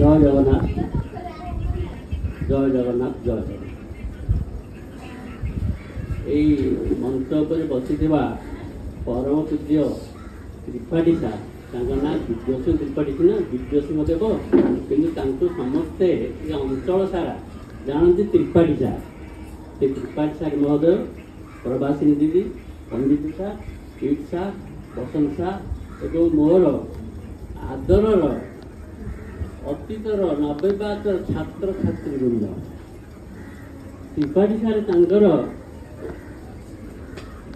जय जगन्नाथ जय जगन्नाथ जय जगन्नाथ। मंच पर बसी परम पूज्य त्रिपाठी सार ना दिव्यसिंह त्रिपाठी सिना दिव्यसिंह देव कि समस्ते अंचल सारा जानती त्रिपाठी सार। से त्रिपाठी सार महोदय प्रवासिनी दीदी पंडित सार पीठ सार बसंत सार एवं मोर आदरर अतीतर नवबातर छात्र छात्री वृंद त्रिपाठी सार तांकर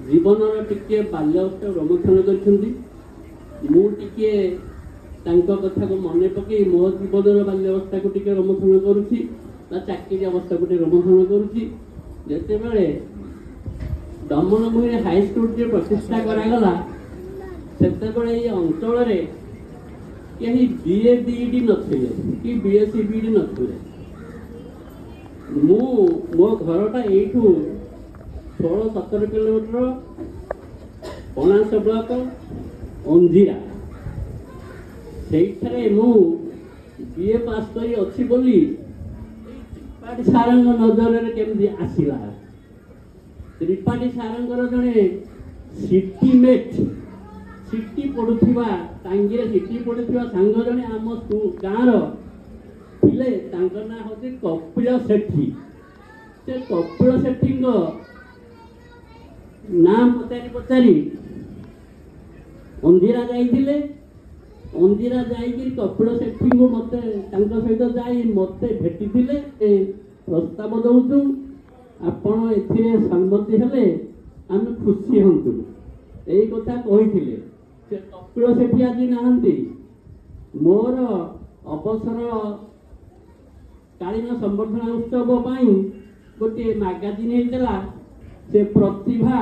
जीवन टिके बाल्यावस्था रोमंथन कर कथा को मन पकई मो जीवन बाल्यावस्था को टिके रोमंथन करुच्ची चाकरी अवस्था को रोमंथन करुच्ची जिते बड़े दमनभूमि हाईस्कूल प्रतिष्ठा करागला से अंचल कहीं बीए बीईडी नथिले कि बीएससी बीईडी नथिले मो घरटा एठू 16-17 किलोमीटर पणास ब्लॉक अंजीरा से बीए पास करी अच्छी बोली त्रिपाठी सार नजर केमती आसला। त्रिपाठी सार जड़े सिटीमेट सिटी पढ़ुवा टांगी सिटी पढ़ुवा सांग जड़े आम गाँव थे ना हूँ कपिल सेठी। से कपिल सेठी नाम पचारि पचारि अंधीरा जाइए अंधीरा जाइए कपिल सेठी को मत सहित जाई मत भेटी प्रस्ताव दौचु आपण ए सम्मति हेले आम खुशी हूँ यही कथा कही से कपिल सेठी आज नहांती मोर अवसर कालीन संवर्धना उत्सव गोटे मैगजीन होता से प्रतिभा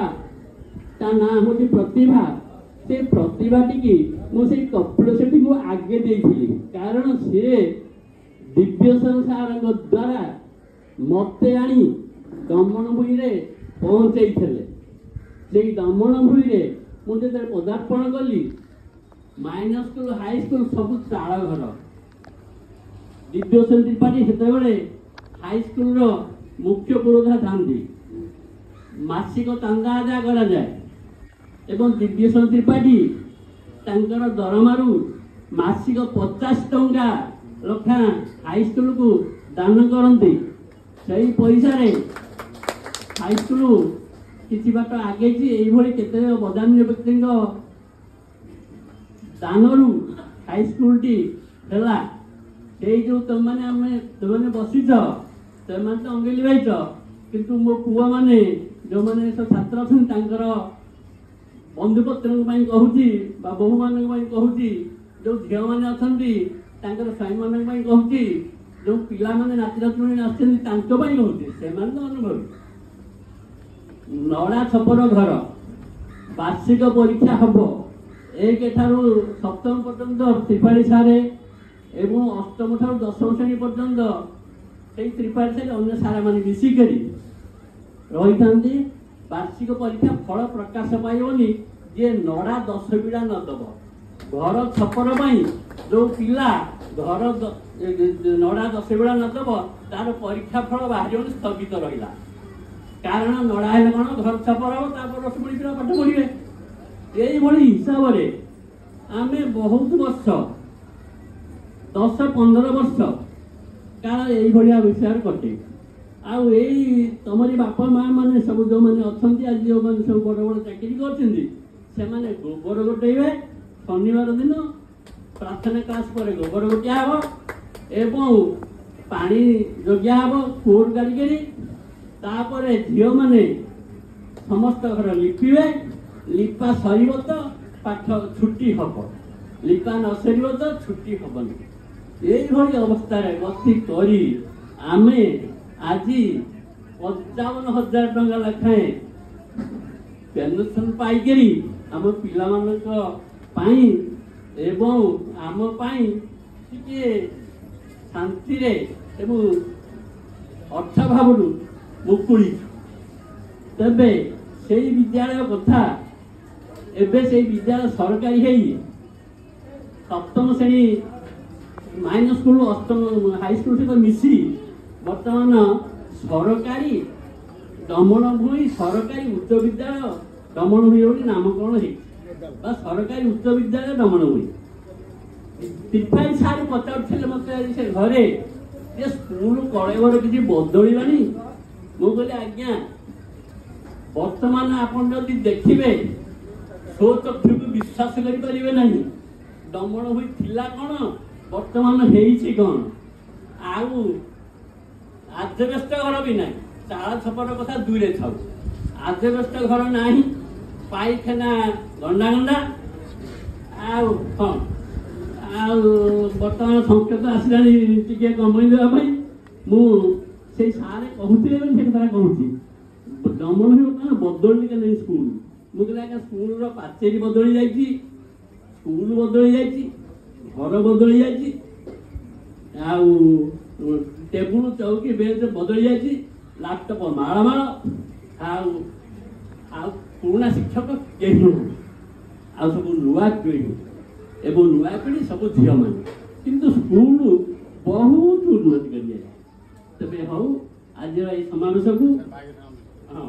ता ना हूँ प्रतिभा से प्रतिभा टी मुझे कपिल सेठी को आगे देती कारण से दिव्यसिंह सार द्वारा मत आनी दमनभूमि पहुँचे से दमनभूमि मुझे पदार्पण कली माइनस स्कूल हाई स्कूल सब चाल घर दिव्यसिंह त्रिपाठी से हाई स्कूल मुख्य पुरोधा था मासिक चांदा आदा करा जाए एवं दिव्यसिंह त्रिपाठी तांकर दरमारू मासिक 50 टंका लखा हाई स्कूल को दान करती से पैसा हाई स्कूल किसी बाट आगे केते बदान्य व्यक्ति दानरू हाई स्कूल टी है जो तुमने बसीच से अंगेली भाईच किंतु मो पुआ माने जो मैंने छात्र अच्छा बंधुपत्र कहूँ बहु मान कहूँ जो झील मैंने अच्छा स्वामी मान कहूँ जो पिला मैंने नाती नातुणी कहूँ से अनुभवी नड़ा छपर घर वार्षिक परीक्षा हम 1 ठारू 7म पर्यंत त्रिपाठी सार एवं 8म ठारू 10म श्रेणी पर्यंत से त्रिपाठी सार अन्य सारा मान मिसिक रही था। वार्षिक परीक्षा फल प्रकाश पाइबनी जे नड़ा 10 बिड़ा नदब घर छपर जो पिला घर नड़ा 10 बिड़ा नदब तार परीक्षा फल बाहर स्थगित रहा कारण नड़ा है कौन घर छपर हम तापर 10 बिड़ा पिला पाठ पढ़े यही हिसाब से आम बहुत वर्ष 10-15 वर्ष काल यही विषय कटे आउ तुमरी बापा माँ मैंने सब जो मैंने अच्छा आज जो मैंने सब बड़ बड़ चाकरी कर गोबर गोटे शनिवार दिन प्रार्थना क्लास पर गोबर गोटिया हम एवं पानी जगिया हम कूर गाड़ी तापर झील मैंने समस्त घर लिपिबे लिपा सर तो पाठ छुट्टी हम लिपा न सर तो छुट्टी हेनी यही अवस्था बसी करी आमे आज 55,000 टंका लेखाएं पेनसन पाइकरी आम पिला एवं आम टे शांति अर्थ भाव मुकुड़ी तेबे से विद्यालय कथा एवं से विद्यालय सरकारी 7म श्रेणी माइनस स्कूल अष्टम हाई स्कूल सहित मिसी बर्तमान सरकारी दमनभूमि सरकारी उच्च विद्यालय दमनभूमि बोली नामकरण है सरकारी उच्च विद्यालय दमनभूमि त्रिपाठी सार पचार मत से घरे जे स्कूल कलेवर किसी बदल मु कहली आज्ञा बर्तमान आपन जदि देखिए स्वचक्षु को विश्वास करें ना दमनभूमि थिला कौन बर्तमान है कौन आउ आजबेस्ट घर भी ना चाल छपर कथा दूरे था आजबेस्ट घर ना पाइखाना गंडा गंडा बर्तमान संकेत आसला टे कमई देवाई मुझे सारे कहते कथा कहूँ दमन बदल के स्कूल मुझे स्कूल पाचेरी बदली जाइए स्कूल बदली जाइए घर बदली जाइए टेबुल चौकी बेंच बदली जाइए लैपटॉप माड़ माड़ पुराना शिक्षक कहीं ना सब नुआ पीढ़ी एवं नुआ पीढ़ी सब झील मैंने किंतु स्कूल बहुत उन्नति कर तेज हूँ आज ये समावेश को हाँ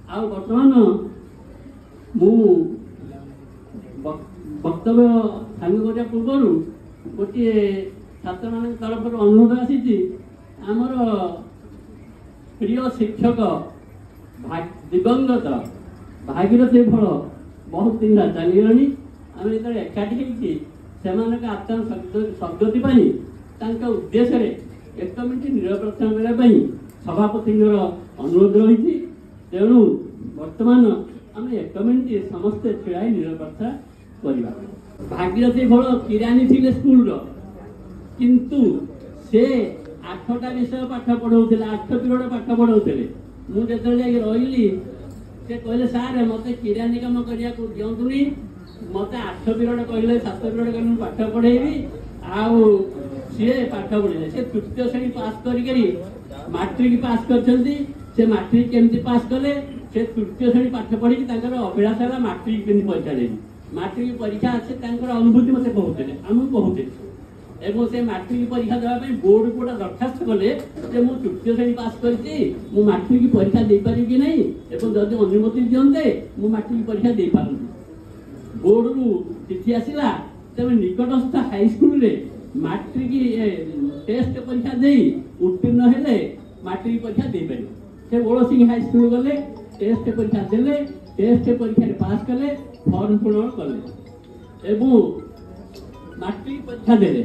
आ बर्तमान मु वक्तव्य सांग करने पूर्व गोटे छात्र मान तरफ अनुरोध आसी आमर प्रिय शिक्षक दिवंगत भागीरथी फल बहुत दिन चलीगले आम जो एकाठी से आत्मा सद्गति उद्देश्य 1 मिनिट निरप्रार्थना करने सभापति अनुरोध रही तेणु बर्तमान आम 1 मिनिट समस्ते छिड़ा निरप्रार्थना करवा भागीरथी फल किरानी थे स्कूल किंतु से 8टा विषय पाठ पढ़ाऊे 8 पीरियड पाठ पढ़ाऊे मुझे रही से कहले सार मत किरानी कम करने दिंतुनी मत 8 पीरियड कहले 7 पीरियड कहले पाठ पढ़ेबी आउ सी पाठ पढ़े से तृतीय श्रेणी पास करी मैट्रिक पास कर मैट्रिक केमती पास कले से तृतीय श्रेणी पाठ पढ़ी अभिलाष है मैट्रिक केमती परीक्षा देवी मैट्रिक परीक्षा अच्छे अनुभूति मत कहते आमको कहते एवं से मैट्रिक परीक्षा देवाई बोर्ड को दरखास्त कले मुझे तृतीय श्रेणी पास करछि मु मैट्रिक परीक्षा दे पारि कि नहीं एवं जदि अनुमति दियंते मु मैट्रिक परीक्षा दे पारंती बोर्ड रु चिठी आसिला तबे निकटस्थ हाई स्कूल रे मैट्रिक टेस्ट परीक्षा दे उत्तीर्ण हेले मैट्रिक परीक्षा दे पारि से ओळसिंह हाई स्कूल गले टेस्ट परीक्षा देले टेस्ट परीक्षा पास कले फॉर्म पूर्ण कले एवं मैट्रिक परीक्षा देले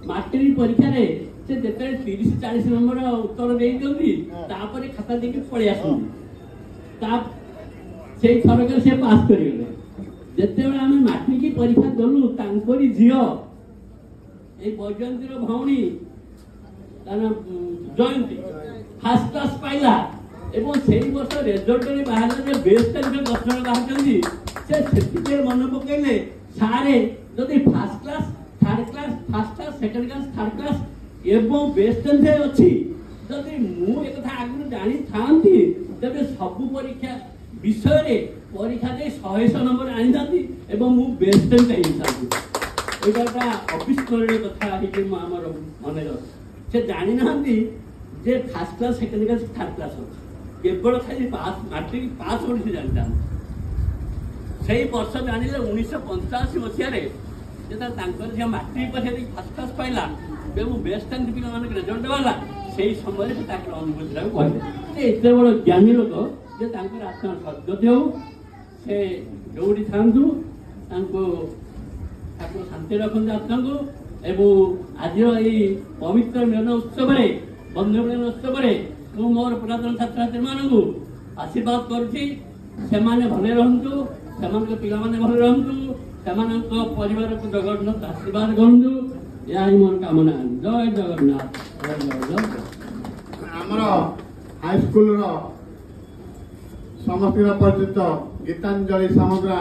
मैट्रिक परीक्षा रे से जेते 30-40 नंबर उत्तर दे दियंती तापर खाता देके पळे आसुंती ता से सरकार से पास करिले जेते बेला हम मैट्रिक परीक्षा दलु तांकरी झियो ए बजंतीर भौणी ताना जयंती फर्स्ट क्लास पाइला एवं सेही वर्ष रिजल्ट रे बाहर जे बेस्ट टाइम 10 जण बाहर से सेतिके मन पकेले सारे जदि first class third class first class second class third class एवं बेस्ट टेंथ अच्छी जदि मु एक कथा आगु जानी थांती तबे सब परीक्षा विषय रे परीक्षा दे 100 नंबर आनी जाती एवं मु बेस्ट टेंथ आनी जाती एटा अविस्मरणीय कथा है कि हमर मने से जानी नांती जे first class second class third class केवल खाली पास मैट्रिक पास होनी से जानता से वर्ष जानिले 1985 मसीह जो मैट्रिक परीक्षा फर्स्ट क्लास पाइला बेस्ट टेंथ पिला मान रिजल्ट वाला से समय से अनुभूति कहले एत बड़ ज्ञानी लोक जे आत्मा सद्गति हो से दौड़ी था ठाकुर शांति रखते आत्मा को एवं आज ये पवित्र मिलन उत्सव बंधु मिलन उत्सव मु मोर पुरातन छात्र छात्री मानक आशीर्वाद करुँची से भले रहतु से पिला भले रहतु परिवार को जगन्नाथ आशीर्वाद करूँ या मोर कामना जय जगन्नाथ आमर हाई स्कूल समस्त परिचित गीतांजलि सामग्रा